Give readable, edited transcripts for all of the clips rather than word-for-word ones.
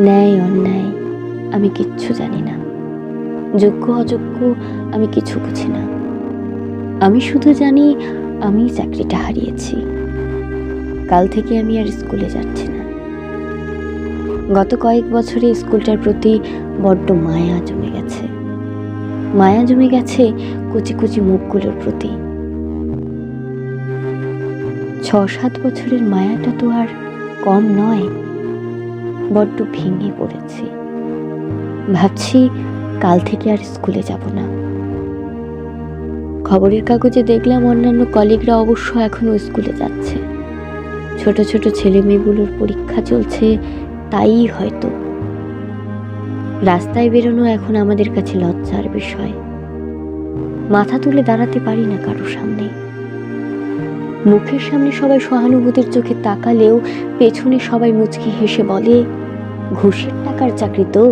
ন্যায় অন্যায় আমি কিচ্ছু জানি না, যোগ্য অযোগ্য আমি কিছু বুঝি না। আমি শুধু জানি আমি চাকরিটা হারিয়েছি। কাল থেকে আমি আর স্কুলে যাচ্ছি না। গত কয়েক বছরে স্কুলটার প্রতি বড্ড মায়া জমে গেছে। মায়া জমে গেছে কুচি কুচি মুখগুলোর প্রতি। 6-7 বছরের মায়াটা তো আর কম নয়। বড্ড ভেঙে পড়েছি। ভাবছি কাল থেকে আর স্কুলে যাব না। খবরের কাগজে দেখলাম অন্যান্য কলিগরা অবশ্য এখনো স্কুলে যাচ্ছে। ছোট ছোট ছেলে মেয়েগুলোর পরীক্ষা চলছে, তাই হয়তো। রাস্তায় বেরোনো এখন আমাদের কাছে লজ্জার বিষয়। মাথা তুলে দাঁড়াতে পারি না কারো সামনে। মুখের সামনে সবাই সহানুভূতির চোখে তাকালেও পেছনে সবাই মুচকি হেসে বলে, ঘুষের টাকার চাকরি তো,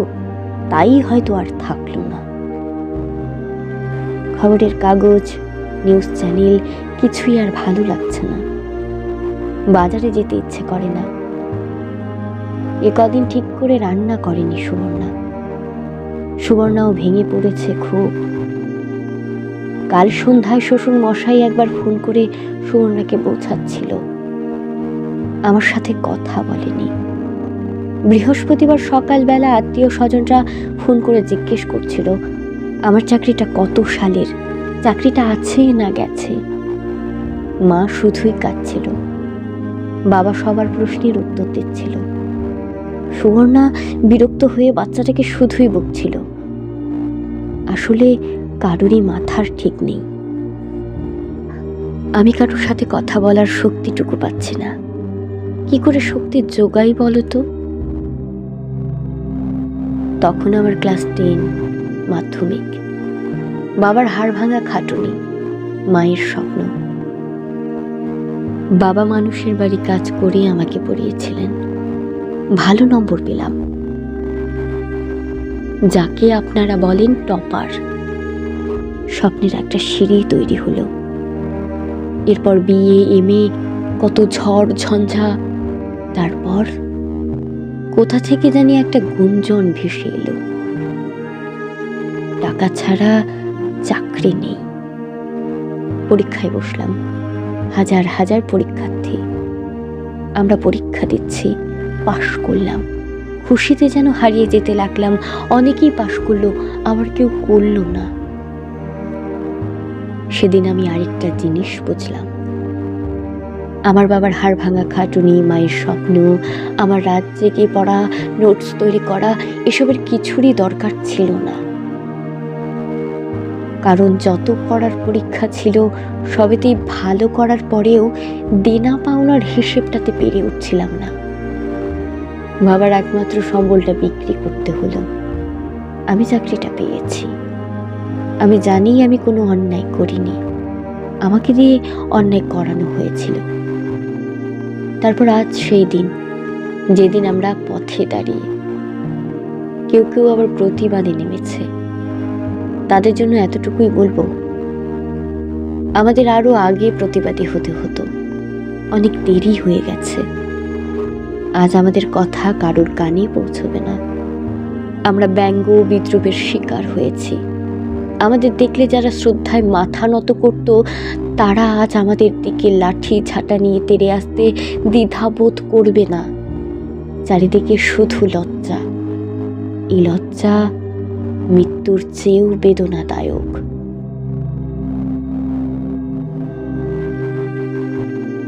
তাই হয়তো আর থাকলো না। খবরের কাগজ, নিউজ চ্যানেল কিছুই আর ভালো লাগছে না। বাজারে যেতে ইচ্ছে করে না। এ কদিন ঠিক করে রান্না করেনি সুবর্ণাও ভেঙে পড়েছে খুব। কাল সন্ধ্যায় শ্বশুর মশাই একবার ফোন করে সুবর্ণাকে বোঝাচ্ছিল, আমার সাথে কথা বলেনি। বৃহস্পতিবার সকালবেলা আত্মীয় স্বজনরা ফোন করে জিজ্ঞেস করছিল আমার চাকরিটা কত সালের, চাকরিটা আছে না গেছে। মা শুধুই কাঁদছিল, বাবা সবার প্রশ্নের উত্তর দিচ্ছিল। সুবর্ণা বিরক্ত হয়ে বাচ্চাটাকে শুধুই বকছিল। আসলে কারোরই মাথার ঠিক নেই। আমি কারোর সাথে কথা বলার শক্তিটুকু পাচ্ছি না। কি করে শক্তির জোগাই বলো তো? তখন আমার ক্লাস 10 মাধ্যমিক। বাবার হাড় ভাঙা খাটুনি, মায়ের স্বপ্ন। বাবা মানুষের বাড়ি কাজ করে আমাকে পড়িয়েছিলেন। ভালো নম্বর পেলাম, যাকে আপনারা বলেন টপার। স্বপ্নের একটা সিঁড়ি তৈরি হলো। এরপর বিএ, এমএ, কত ঝড় ঝঞ্ঝা। তারপর কোথা থেকে জানি একটা গুঞ্জন ভেসে এলো, টাকা ছাড়া চাকরি নেই। পরীক্ষায় বসলাম। হাজার হাজার পরীক্ষার্থী। আমরা পরীক্ষা দিচ্ছি, পাশ করলাম। খুশিতে যেন হারিয়ে যেতে লাগলাম। অনেকেই পাশ করলো, আবার কেউ করলো না। সেদিন আমি আরেকটা জিনিস বুঝলাম। আমার বাবার হাড় ভাঙা খাটুনি, মায়ের স্বপ্ন, আমার রাত জেগে পড়া, নোটস তৈরি করা, এসবের কিছুরই দরকার ছিল না। কারণ যত পড়ার পরীক্ষা ছিল সবেতেই ভালো করার পরেও দেনা পাওনার হিসেবটাতে পেরে উঠছিলাম না। বাবার একমাত্র সম্বলটা বিক্রি করতে হলো। আমি চাকরিটা পেয়েছি। আমি জানি আমি কোনো অন্যায় করিনি, আমাকে দিয়ে অন্যায় করানো হয়েছিল। তারপর আজ সেই দিন, যেদিন আমরা পথে দাঁড়িয়ে। কেউ কেউ আবার প্রতিবাদে নেমেছে। তাদের জন্য এতটুকুই বলবো, আমাদের আরো আগে প্রতিবাদী হতে হতো। অনেক দেরি হয়ে গেছে। আজ আমাদের কথা কারোর কানে পৌঁছবে না। আমরা ব্যঙ্গ বিদ্রুপের শিকার হয়েছি। আমাদের দেখলে যারা শ্রদ্ধায় মাথা নত করত, তারা আজ আমাদের দিকে লাঠি ঝাঁটা নিয়ে তেড়ে আসতে দ্বিধাবোধ করবে না। চারিদিকে শুধু লজ্জা। এই লজ্জা মৃত্যুর চেয়েও বেদনাদায়ক।